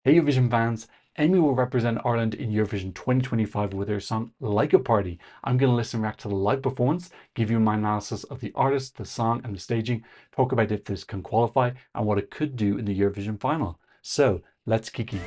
Hey Eurovision fans, Emmy will represent Ireland in Eurovision 2025 with her song Laika Party. I'm going to listen and react to the live performance, give you my analysis of the artist, the song and the staging, talk about if this can qualify and what it could do in the Eurovision final. So let's kiki.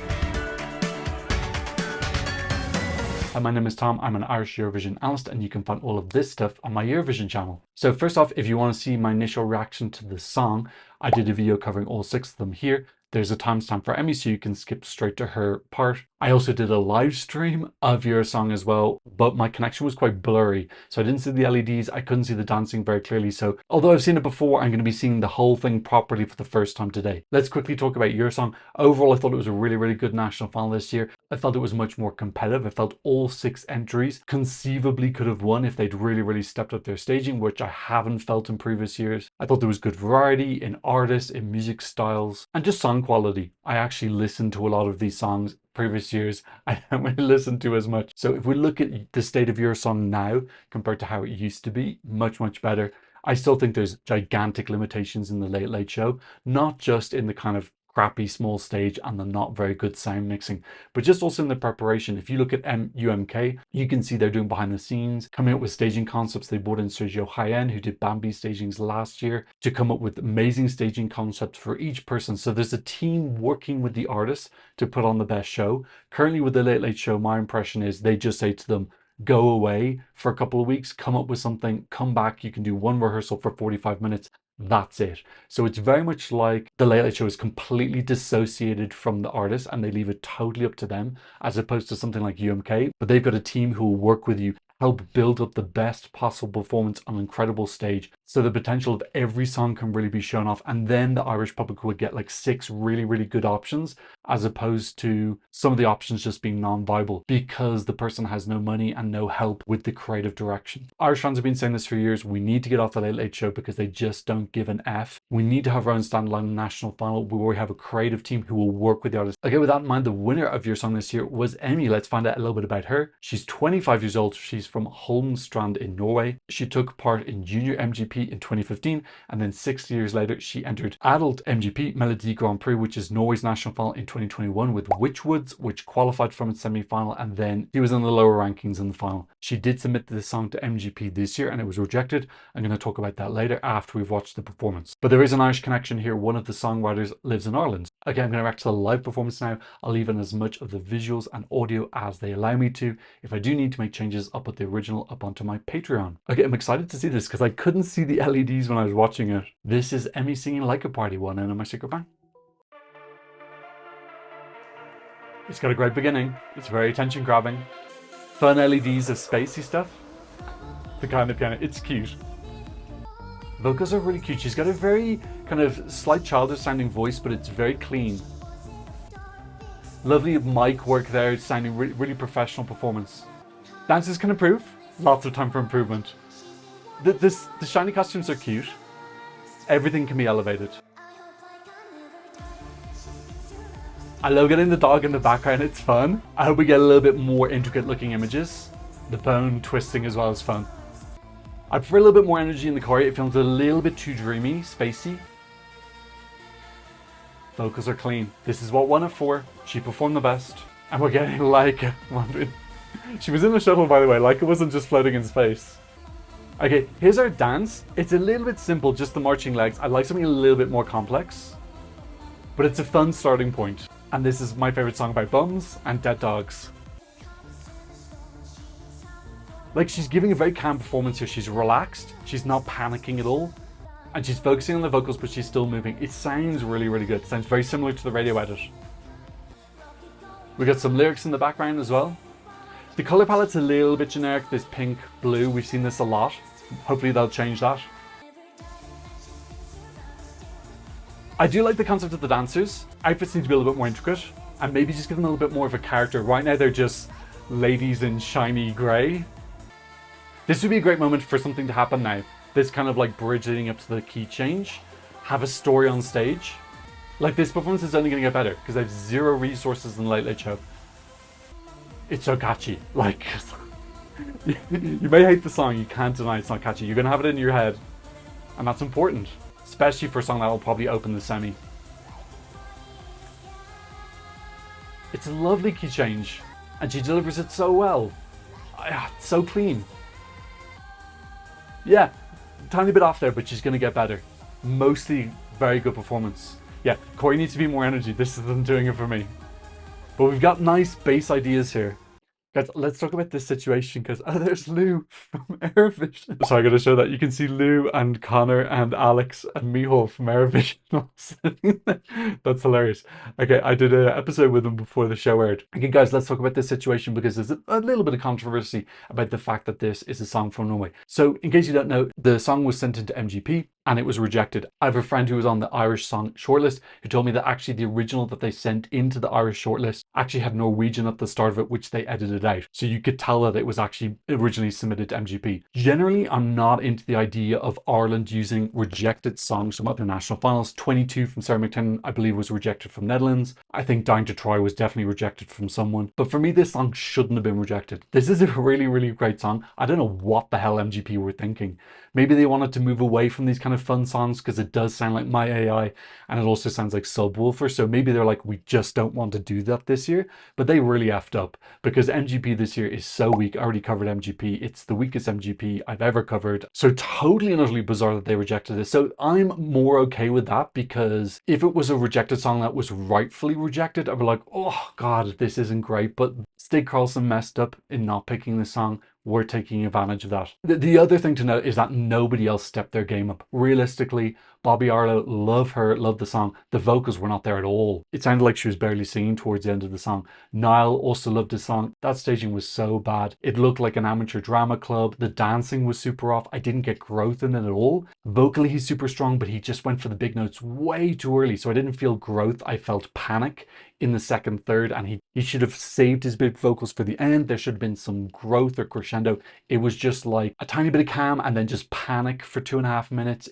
Hi, my name is Tom. I'm an Irish Eurovision analyst and you can find all of this stuff on my Eurovision channel. So first off, if you want to see my initial reaction to the song, I did a video covering all 6 of them here. There's a timestamp for Emmy so you can skip straight to her part. I also did a live stream of Eurosong as well, but my connection was quite blurry. So I didn't see the LEDs, I couldn't see the dancing very clearly. So although I've seen it before, I'm going to be seeing the whole thing properly for the first time today. Let's quickly talk about Eurosong. Overall, I thought it was a really good national final this year. I felt it was much more competitive. I felt all 6 entries conceivably could have won if they'd really stepped up their staging, which I haven't felt in previous years. I thought there was good variety in artists, in music styles, and just song quality. I actually listened to a lot of these songs previous years. I don't really listen to as much. So if we look at the state of Eurosong now compared to how it used to be, much better. I still think there's gigantic limitations in the Late Late Show, not just in the kind of crappy small stage and the not very good sound mixing, but just also in the preparation. If you look at UMK, you can see they're doing behind the scenes, coming up with staging concepts. They brought in Sergio Hyen, who did Bambi stagings last year, to come up with amazing staging concepts for each person. So there's a team working with the artists to put on the best show. Currently with the Late Late Show, my impression is they just say to them, go away for a couple of weeks, come up with something, come back, you can do one rehearsal for 45 minutes. That's it. So it's very much like the Late Late Show is completely dissociated from the artist and they leave it totally up to them, as opposed to something like UMK. But they've got a team who will work with you, help build up the best possible performance on an incredible stage. So the potential of every song can really be shown off. And then the Irish public would get like 6 really good options, as opposed to some of the options just being non-viable because the person has no money and no help with the creative direction. Irish fans have been saying this for years. We need to get off the Late Late Show because they just don't give an F. We need to have our own standalone national final where we have a creative team who will work with the artists. Okay, with that in mind, the winner of Eurosong this year was Emmy. Let's find out a little bit about her. She's 25 years old. She's from Holmestrand in Norway. She took part in Junior MGP in 2015, and then 6 years later she entered Adult MGP Melodi Grand Prix, which is Norway's national final, in 2021 with Witchwoods, which qualified from its semi-final, and then she was in the lower rankings in the final. She did submit this song to MGP this year and it was rejected. I'm going to talk about that later after we've watched the performance. But there is an Irish connection here. One of the songwriters lives in Ireland. Okay, I'm going to react to the live performance now. I'll leave in as much of the visuals and audio as they allow me to. If I do need to make changes, I'll put the original up onto my Patreon. Okay, I'm excited to see this because I couldn't see the LEDs when I was watching it. This is Emmy singing Laika Party, one in my secret bang. It's got a great beginning. It's very attention grabbing. Fun LEDs of spacey stuff. The kind of piano, it's cute. Vocals are really cute. She's got a very kind of slight childish sounding voice, but it's very clean. Lovely mic work there. It's sounding really professional performance. Dances can improve. Lots of time for improvement. The shiny costumes are cute. Everything can be elevated. I love getting the dog in the background, it's fun. I hope we get a little bit more intricate looking images. The bone twisting as well is fun. I prefer a little bit more energy in the choreo. It feels a little bit too dreamy, spacey. Vocals are clean. This is what won it for. She performed the best. And we're getting Laika. She was in the shuttle, by the way. Laika wasn't just floating in space. Okay, here's our dance. It's a little bit simple, just the marching legs. I'd like something a little bit more complex. But it's a fun starting point. And this is my favorite song about bums and dead dogs. Like, she's giving a very calm performance here. She's relaxed. She's not panicking at all. And she's focusing on the vocals, but she's still moving. It sounds really good. It sounds very similar to the radio edit. We got some lyrics in the background as well. The color palette's a little bit generic. This pink, blue, we've seen this a lot. Hopefully they'll change that. I do like the concept of the dancers. Outfits need to be a little bit more intricate and maybe just give them a little bit more of a character. Right now they're just ladies in shiny grey. This would be a great moment for something to happen now. This kind of like bridge leading up to the key change. Have a story on stage. Like, this performance is only going to get better because they have 0 resources in the Late Late Show. It's so catchy. Like, you may hate the song, you can't deny it's not catchy. You're going to have it in your head and that's important. Especially for a song that will probably open the semi. It's a lovely key change, and she delivers it so well. It's so clean. Yeah, tiny bit off there, but she's going to get better. Mostly very good performance. Yeah, Corey needs to be more energy. This isn't doing it for me. But we've got nice bass ideas here. Guys, let's talk about this situation because there's Lou from Eurovision. So I gotta show that. You can see Lou and Connor and Alex and Miho from Eurovision all sitting there. That's hilarious. Okay, I did an episode with them before the show aired. Okay, guys, let's talk about this situation because there's a little bit of controversy about the fact that this is a song from Norway. So, in case you don't know, the song was sent into MGP and it was rejected. I have a friend who was on the Irish song shortlist who told me that actually the original that they sent into the Irish shortlist actually had Norwegian at the start of it, which they edited out. So you could tell that it was actually originally submitted to MGP. Generally, I'm not into the idea of Ireland using rejected songs from other national finals. 22 from Sarah McTiernan, I believe, was rejected from Netherlands. I think Down to Try was definitely rejected from someone. But for me, this song shouldn't have been rejected. This is a really, really great song. I don't know what the hell MGP were thinking. Maybe they wanted to move away from these kind of fun songs because it does sound like My AI and it also sounds like Subwoofer. So maybe they're like, we just don't want to do that this year. But they really effed up because MGP this year is so weak. I already covered MGP. It's the weakest MGP I've ever covered. So totally and utterly bizarre that they rejected this. So I'm more okay with that because if it was a rejected song that was rightfully rejected, I'd be like, oh God, this isn't great. But Stig Carlson messed up in not picking the song. We're taking advantage of that. The other thing to note is that nobody else stepped their game up. Realistically, Bobby Arlo, love her, love the song. The vocals were not there at all. It sounded like she was barely singing towards the end of the song. Niall also loved the song. That staging was so bad. It looked like an amateur drama club. The dancing was super off. I didn't get growth in it at all. Vocally, he's super strong, but he just went for the big notes way too early. So I didn't feel growth. I felt panic in the second third, and he should have saved his big vocals for the end. There should have been some growth or crescendo. It was just like a tiny bit of calm and then just panic for 2.5 minutes.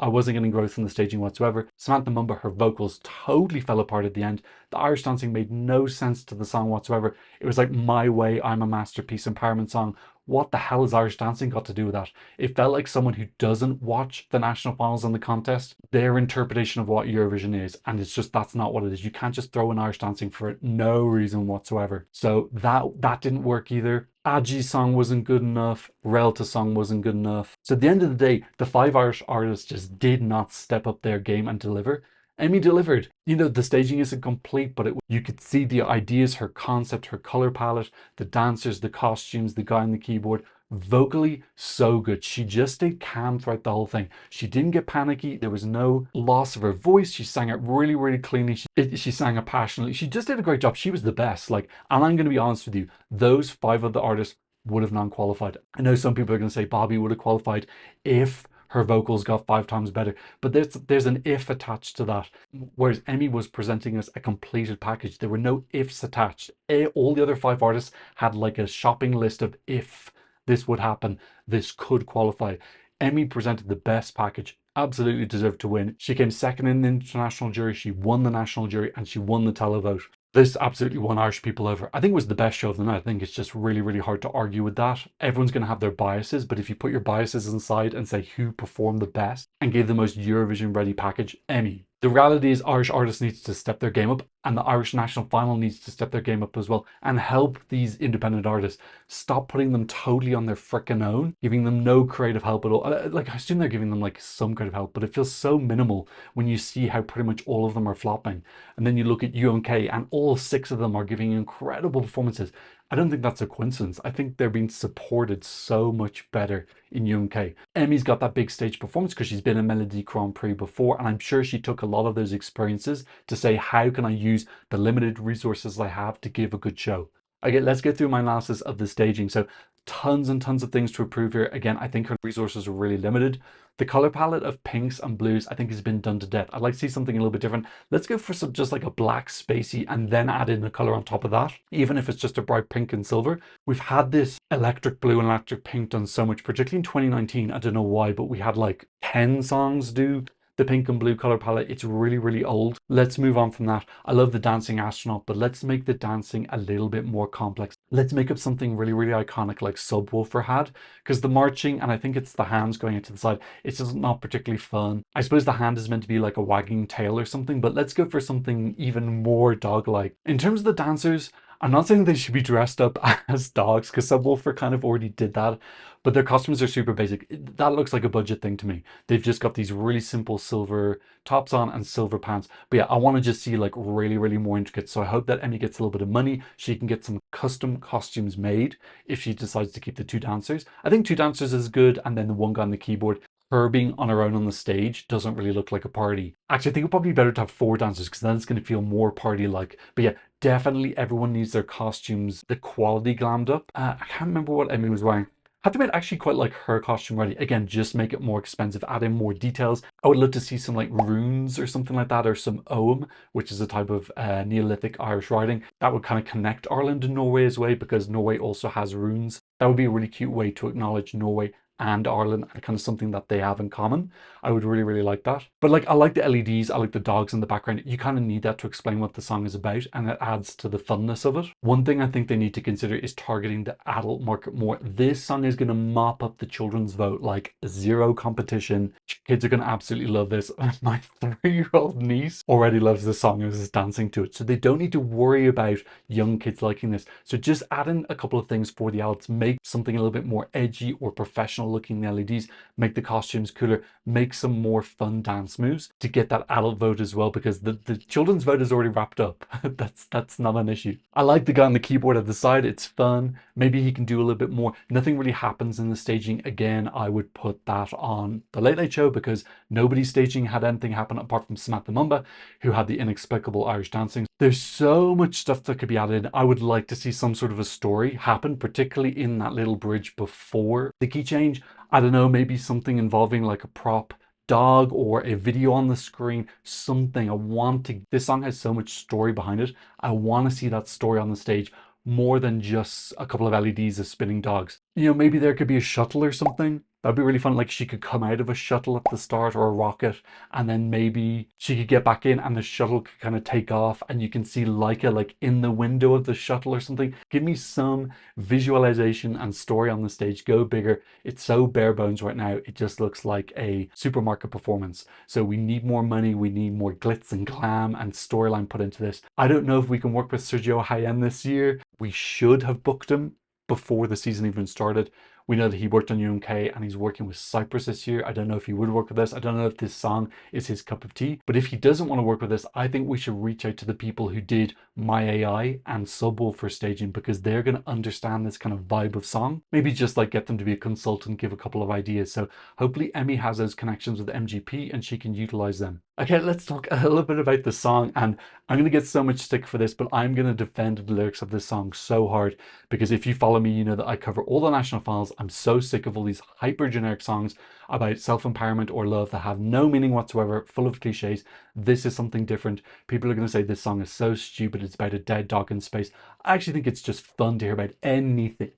I wasn't getting growth in the staging whatsoever. Samantha Mumba, her vocals totally fell apart at the end. The Irish dancing made no sense to the song whatsoever. It was like My Way, I'm a Masterpiece empowerment song. What the hell has Irish dancing got to do with that? It felt like someone who doesn't watch the national finals and the contest, their interpretation of what Eurovision is, and it's just, that's not what it is. You can't just throw in Irish dancing for no reason whatsoever. So that didn't work either. Aji's song wasn't good enough. Relta's song wasn't good enough. So at the end of the day, the 5 Irish artists just did not step up their game and deliver. Emmy delivered. You know, the staging isn't complete, but you could see the ideas, her concept, her color palette, the dancers, the costumes, the guy on the keyboard. Vocally, so good. She just stayed calm throughout the whole thing. She didn't get panicky. There was no loss of her voice. She sang it really, really cleanly. She sang it passionately. She just did a great job. She was the best. And I'm going to be honest with you, those 5 other artists would have non-qualified. I know some people are going to say Bobby would have qualified if her vocals got 5 times better, but there's an if attached to that, whereas Emmy was presenting us a completed package. There were no ifs attached. All the other 5 artists had like a shopping list of if this would happen, this could qualify. Emmy presented the best package, absolutely deserved to win. She came second in the international jury, she won the national jury, and she won the televote. This absolutely won Irish people over. I think it was the best show of the night. I think it's just really, really hard to argue with that. Everyone's going to have their biases, but if you put your biases aside and say who performed the best and gave the most Eurovision ready package, Emmy. The reality is Irish artists need to step their game up, and the Irish national final needs to step their game up as well and help these independent artists. Stop putting them totally on their frickin' own, giving them no creative help at all. Like, I assume they're giving them like some creative help, but it feels so minimal when you see how pretty much all of them are flopping. And then you look at UMK and all 6 of them are giving incredible performances. I don't think that's a coincidence. I think they're being supported so much better in UMK. Emmy's got that big stage performance because she's been in Melody Grand Prix before, and I'm sure she took a lot of those experiences to say, how can I use the limited resources I have to give a good show? Okay, let's get through my analysis of the staging. So tons and tons of things to improve here. Again, I think her resources are really limited. The color palette of pinks and blues, I think, has been done to death. I'd like to see something a little bit different. Let's go for some just like a black spacey and then add in the color on top of that, even if it's just a bright pink and silver. We've had this electric blue and electric pink done so much, particularly in 2019. I don't know why, but we had like 10 songs do the pink and blue color palette. It's really, really old. Let's move on from that. I love the dancing astronaut, but let's make the dancing a little bit more complex. Let's make up something really, really iconic like Subwoofer had, because the marching, and I think it's the hands going into the side, it's just not particularly fun. I suppose the hand is meant to be like a wagging tail or something, but let's go for something even more dog-like. In terms of the dancers, I'm not saying they should be dressed up as dogs, because Subwoofer kind of already did that, but their costumes are super basic. That looks like a budget thing to me. They've just got these really simple silver tops on and silver pants. But yeah, I want to just see like really, really more intricate. So I hope that Emmy gets a little bit of money. She can get some custom costumes made if she decides to keep the two dancers. I think two dancers is good, and then the one guy on the keyboard. Her being on her own on the stage doesn't really look like a party. Actually, I think it'd probably be better to have four dancers, because then it's going to feel more party-like. But yeah, definitely everyone needs their costumes, the quality glammed up. I can't remember what Emmy was wearing. I have to admit, I actually quite like her costume ready. Again, just make it more expensive, add in more details. I would love to see some like runes or something like that, or some ogham, which is a type of Neolithic Irish writing. That would kind of connect Ireland and Norway as well, because Norway also has runes. That would be a really cute way to acknowledge Norway and Ireland, and kind of something that they have in common. I would really, really like that. But like, I like the LEDs, I like the dogs in the background. You kind of need that to explain what the song is about, and it adds to the funness of it. One thing I think they need to consider is targeting the adult market more. This song is going to mop up the children's vote like zero competition. Kids are going to absolutely love this. My 3-year-old niece already loves this song and is dancing to it. So they don't need to worry about young kids liking this. So just add in a couple of things for the adults. Make something a little bit more edgy or professional looking LEDs. Make the costumes cooler. Make some more fun dance moves to get that adult vote as well, because the children's vote is already wrapped up. That's not an issue. I like the guy on the keyboard at the side. It's fun. Maybe he can do a little bit more. Nothing really happens in the staging. Again, I would put that on the Late Late Show, because nobody's staging had anything happen apart from Samantha Mumba, who had the inexplicable Irish dancing. There's so much stuff that could be added. I would like to see some sort of a story happen, particularly in that little bridge before the key change. I don't know, maybe something involving like a prop dog or a video on the screen, something. This song has so much story behind it. I want to see that story on the stage more than just a couple of LEDs of spinning dogs. You know, maybe there could be a shuttle or something. That'd be really fun. Like, she could come out of a shuttle at the start, or a rocket, and then maybe she could get back in and the shuttle could kind of take off, and you can see Laika like in the window of the shuttle or something. Give me some visualization and story on the stage. Go bigger. It's so bare bones right now. It just looks like a supermarket performance. So we need more money. We need more glitz and glam and storyline put into this. I don't know if we can work with Sergio Hayem this year. We should have booked him before the season even started. We know that he worked on UMK and he's working with Cyprus this year. I don't know if he would work with us. I don't know if this song is his cup of tea. But if he doesn't want to work with us, I think we should reach out to the people who did My AI and Subwoofer staging, because they're going to understand this kind of vibe of song. Maybe just like get them to be a consultant, give a couple of ideas. So hopefully Emmy has those connections with MGP and she can utilize them. Okay, let's talk a little bit about the song, and I'm going to get so much stick for this, but I'm going to defend the lyrics of this song so hard, because if you follow me, you know that I cover all the national files. I'm so sick of all these hyper generic songs about self-empowerment or love that have no meaning whatsoever, full of cliches. This is something different. People are going to say this song is so stupid, it's about a dead dog in space. I actually think it's just fun to hear about anything,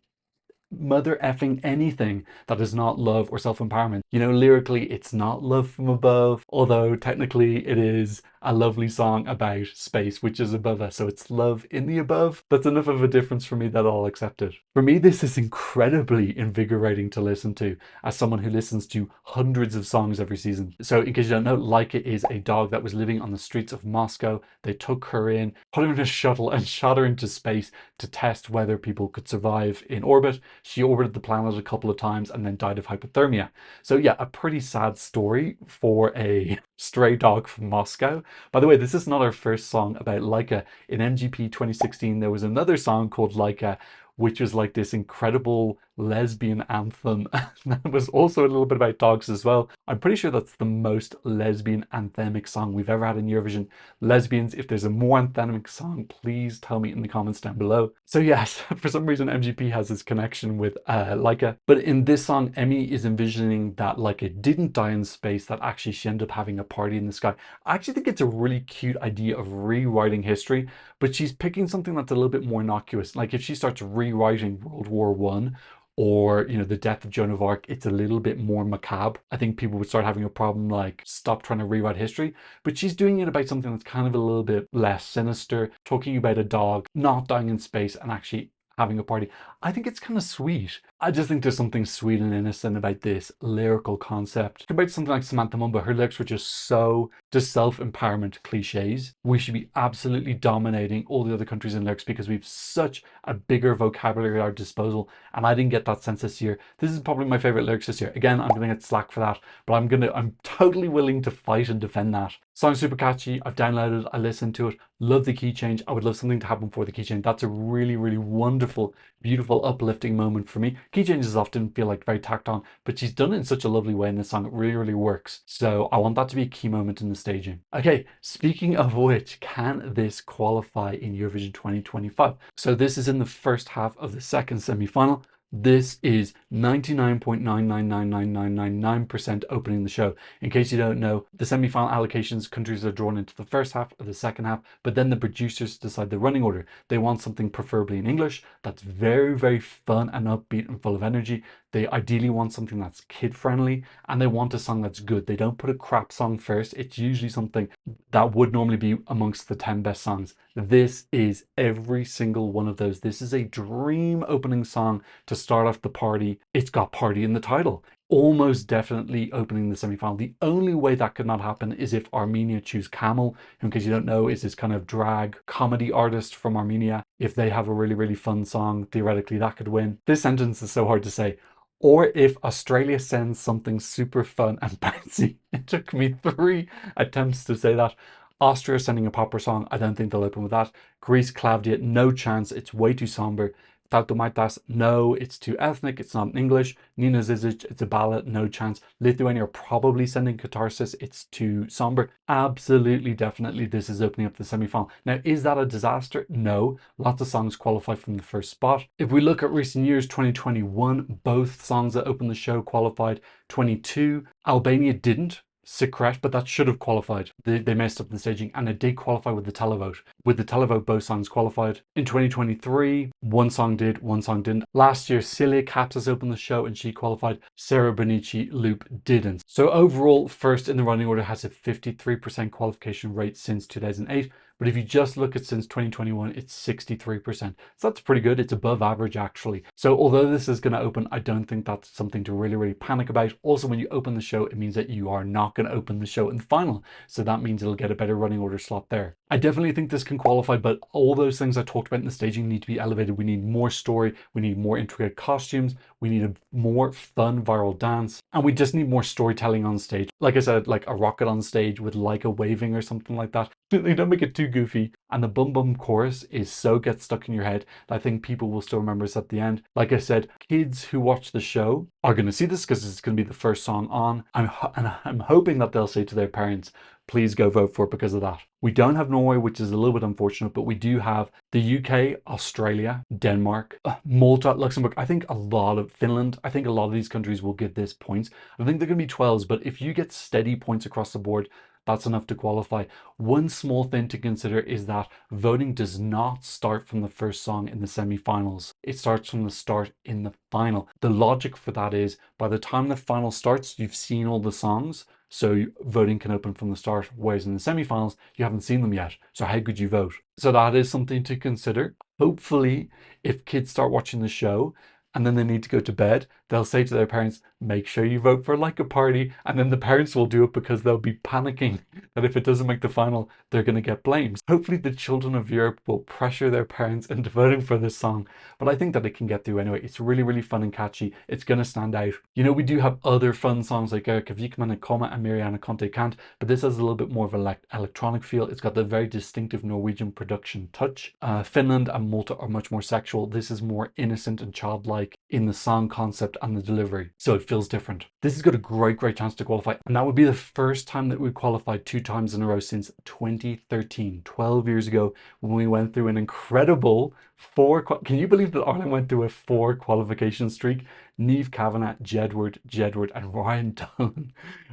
mother effing anything, that is not love or self-empowerment. You know, lyrically it's not love from above, although technically it is a lovely song about space, which is above us, so it's love in the above. That's enough of a difference for me that I'll accept it. For me, this is incredibly invigorating to listen to, as someone who listens to hundreds of songs every season. So in case you don't know, Laika is a dog that was living on the streets of Moscow. They took her in, put her in a shuttle and shot her into space to test whether people could survive in orbit. She orbited the planet a couple of times and then died of hypothermia. So yeah, a pretty sad story for a stray dog from Moscow. By the way, this is not our first song about Laika. In MGP 2016, there was another song called Laika, which was like this incredible lesbian anthem that was also a little bit about dogs as well. I'm pretty sure that's the most lesbian anthemic song we've ever had in Eurovision. Lesbians, if there's a more anthemic song, please tell me in the comments down below. So yes, for some reason MGP has this connection with Laika. But in this song, Emmy is envisioning that Laika didn't die in space, that actually she ended up having a party in the sky. I actually think it's a really cute idea of rewriting history, but she's picking something that's a little bit more innocuous. Like if she starts rewriting World War I or, you know, the death of Joan of Arc, it's a little bit more macabre. I think people would start having a problem like, stop trying to rewrite history. But she's doing it about something that's kind of a little bit less sinister, talking about a dog not dying in space and actually having a party. I think it's kind of sweet. I just think there's something sweet and innocent about this lyrical concept. Compared to something like Samantha Mumba, her lyrics were just so just self-empowerment cliches. We should be absolutely dominating all the other countries in lyrics because we've such a bigger vocabulary at our disposal, and I didn't get that sense this year. This is probably my favorite lyrics this year. Again, I'm gonna get slack for that, but I'm totally willing to fight and defend that. Song's super catchy. I've downloaded, I listened to it, love the key change. I would love something to happen for the key change. That's a really, really wonderful, beautiful, uplifting moment for me. Key changes often feel like very tacked on, but she's done it in such a lovely way in this song. It really, really works. So I want that to be a key moment in the staging. Okay, speaking of which, can this qualify in Eurovision 2025? So this is in the first half of the second semi-final. This is 99.9999999% opening the show. In case you don't know, the semi-final allocations, countries are drawn into the first half or the second half, but then the producers decide the running order. They want something preferably in English that's very, very fun and upbeat and full of energy. They ideally want something that's kid-friendly, and they want a song that's good. They don't put a crap song first. It's usually something that would normally be amongst the 10 best songs. This is every single one of those. This is a dream opening song to start off the party. It's got party in the title. Almost definitely opening the semi-final. The only way that could not happen is if Armenia choose Camel, who, in case you don't know, is this kind of drag comedy artist from Armenia. If they have a really, really fun song, theoretically that could win. This sentence is so hard to say. Or if Australia sends something super fun and bouncy. It took me 3 attempts to say that. Austria sending a popper song. I don't think they'll open with that. Greece, Claudia, no chance. It's way too somber. Tautomaitas, no, it's too ethnic, it's not in English. Nina Zizic, it's a ballad, no chance. Lithuania are probably sending Catharsis, it's too somber. Absolutely, definitely, this is opening up the semi-final. Now, is that a disaster? No. Lots of songs qualify from the first spot. If we look at recent years, 2021, both songs that opened the show qualified. 22, Albania didn't. Secret, but that should have qualified. They messed up the staging, and it did qualify with the televote. With the televote, both songs qualified. In 2023, one song did, one song didn't. Last year, Celia Capsis opened the show and she qualified. Sarah Bonici Loop didn't. So overall, first in the running order has a 53% qualification rate since 2008. But if you just look at since 2021, it's 63%. So that's pretty good. It's above average, actually. So although this is going to open, I don't think that's something to really, really panic about. Also, when you open the show, it means that you are not going to open the show in the final. So that means it'll get a better running order slot there. I definitely think this can qualify, but all those things I talked about in the staging need to be elevated. We need more story. We need more intricate costumes. We need a more fun viral dance. And we just need more storytelling on stage. Like I said, like a rocket on stage with Laika waving or something like that. They don't make it too goofy. And the bum bum chorus is so get stuck in your head that I think people will still remember us at the end. Like I said, kids who watch the show are going to see this because it's going to be the first song on. I'm hoping that they'll say to their parents, please go vote for it because of that. We don't have Norway, which is a little bit unfortunate, but we do have the UK, Australia, Denmark, Malta, Luxembourg. I think a lot of Finland. I think a lot of these countries will give this points. I think they're going to be 12s, but if you get steady points across the board, that's enough to qualify. One small thing to consider is that voting does not start from the first song in the semi-finals. It starts from the start in the final. The logic for that is by the time the final starts, you've seen all the songs. So voting can open from the start, whereas in the semi-finals, you haven't seen them yet. So how could you vote? So that is something to consider. Hopefully, if kids start watching the show and then they need to go to bed, they'll say to their parents, make sure you vote for Laika Party. And then the parents will do it because they'll be panicking that if it doesn't make the final, they're going to get blamed. Hopefully the children of Europe will pressure their parents into voting for this song. But I think that it can get through anyway. It's really, really fun and catchy. It's going to stand out. You know, we do have other fun songs like Erika Vikman and Koma and Mariana Conte Kant, but this has a little bit more of an electronic feel. It's got the very distinctive Norwegian production touch. Finland and Malta are much more sexual. This is more innocent and childlike in the song concept and the delivery. So it feels different. This has got a great, great chance to qualify. And that would be the first time that we qualified 2 times in a row since 2013, 12 years ago, when we went through an incredible can you believe that Ireland went through a 4 qualification streak? Niamh Kavanagh, Jedward and Ryan Dunn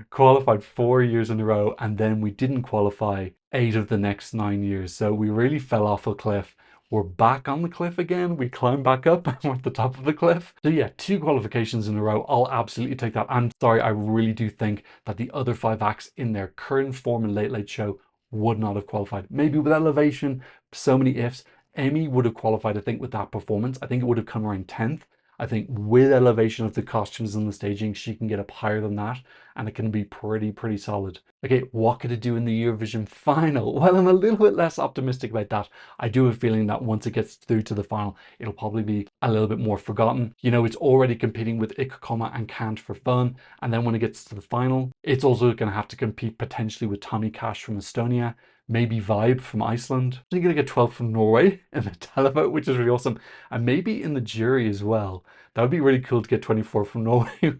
qualified 4 years in a row, and then we didn't qualify 8 of the next 9 years. So we really fell off a cliff. we're back on the cliff again. We climb back up and we're at the top of the cliff. So yeah, 2 qualifications in a row. I'll absolutely take that. I'm sorry, I really do think that the other 5 acts in their current form in Late Late Show would not have qualified. Maybe with Elevation, so many ifs. Emmy would have qualified, I think, with that performance. I think it would have come around 10th. I think with Elevation of the costumes and the staging, she can get up higher than that, and it can be pretty solid. Okay, what could it do in the Eurovision final? Well, I'm a little bit less optimistic about that. I do have a feeling that once it gets through to the final, it'll probably be a little bit more forgotten. You know, it's already competing with Ik, and Can't for Fun, and then when it gets to the final, it's also going to have to compete potentially with Tommy Cash from Estonia, maybe Vibe from Iceland. You're going to get 12 from Norway in the televote, which is really awesome. And maybe in the jury as well. That would be really cool to get 24 from Norway.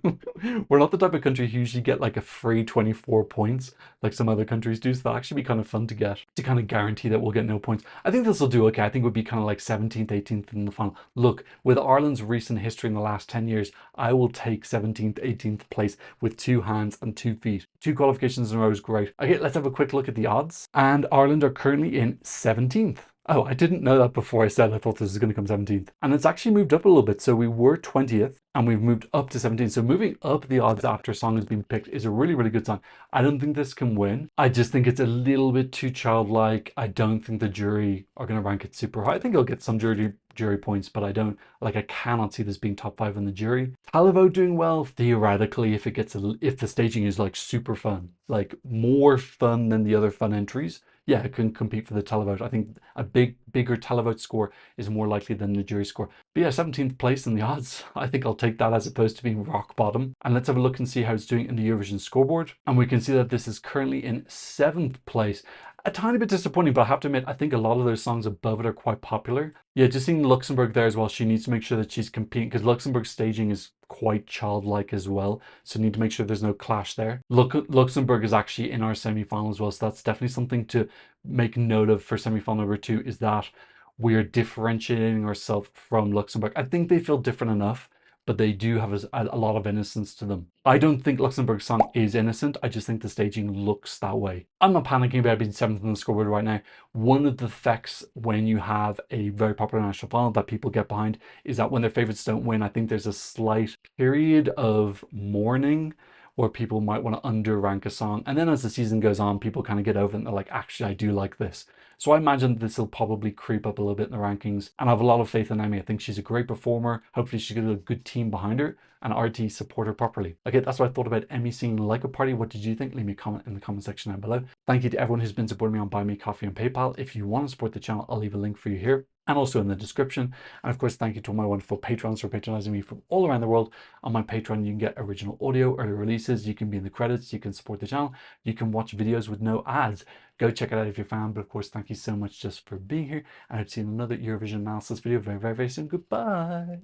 We're not the type of country who usually get like a free 24 points like some other countries do. So that'll actually be kind of fun to get, to kind of guarantee that we'll get no points. I think this will do okay. I think it would be kind of like 17th, 18th in the final. Look, with Ireland's recent history in the last 10 years, I will take 17th, 18th place with 2 hands and 2 feet. 2 qualifications in a row is great. Okay, let's have a quick look at the odds. And Ireland are currently in 17th. Oh, I didn't know that before I said I thought this was going to come 17th. And it's actually moved up a little bit. So we were 20th and we've moved up to 17th. So moving up the odds after a song has been picked is a really good sign. I don't think this can win. I just think it's a little bit too childlike. I don't think the jury are going to rank it super high. I think it'll get some jury points, but I cannot see this being top 5 in the jury. Televote doing well theoretically if it gets if the staging is like super fun, like more fun than the other fun entries. Yeah, it can compete for the televote. I think a bigger televote score is more likely than the jury score. But yeah, 17th place in the odds. I think I'll take that as opposed to being rock bottom. And let's have a look and see how it's doing in the Eurovision scoreboard. And we can see that this is currently in 7th place. A tiny bit disappointing, but I have to admit, I think a lot of those songs above it are quite popular. Yeah, just seeing Luxembourg there as well, she needs to make sure that she's competing, because Luxembourg's staging is quite childlike as well, so need to make sure there's no clash there. Luxembourg is actually in our semi-final as well, so that's definitely something to make note of for semi-final number 2, is that we're differentiating ourselves from Luxembourg. I think they feel different enough, but they do have a lot of innocence to them. I don't think Luxembourg's song is innocent. I just think the staging looks that way. I'm not panicking about being 7th on the scoreboard right now. One of the effects when you have a very popular national final that people get behind is that when their favorites don't win, I think there's a slight period of mourning where people might want to under-rank a song. And then as the season goes on, people kind of get over it and they're like, actually, I do like this. So I imagine this will probably creep up a little bit in the rankings. And I have a lot of faith in Emmy. I think she's a great performer. Hopefully she's got a good team behind her and RT support her properly. Okay, that's what I thought about Emmy singing Laika Party. What did you think? Leave me a comment in the comment section down below. Thank you to everyone who's been supporting me on Buy Me Coffee and PayPal. If you want to support the channel, I'll leave a link for you here and also in the description. And of course, thank you to all my wonderful patrons for patronizing me from all around the world. On my Patreon, you can get original audio, early releases, you can be in the credits, you can support the channel, you can watch videos with no ads. Go check it out if you're a fan. But of course, thank you so much just for being here. And I've seen another Eurovision analysis video very soon. Goodbye.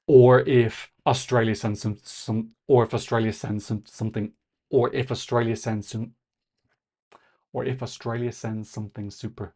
Or if Australia sends something, or if Australia sends something super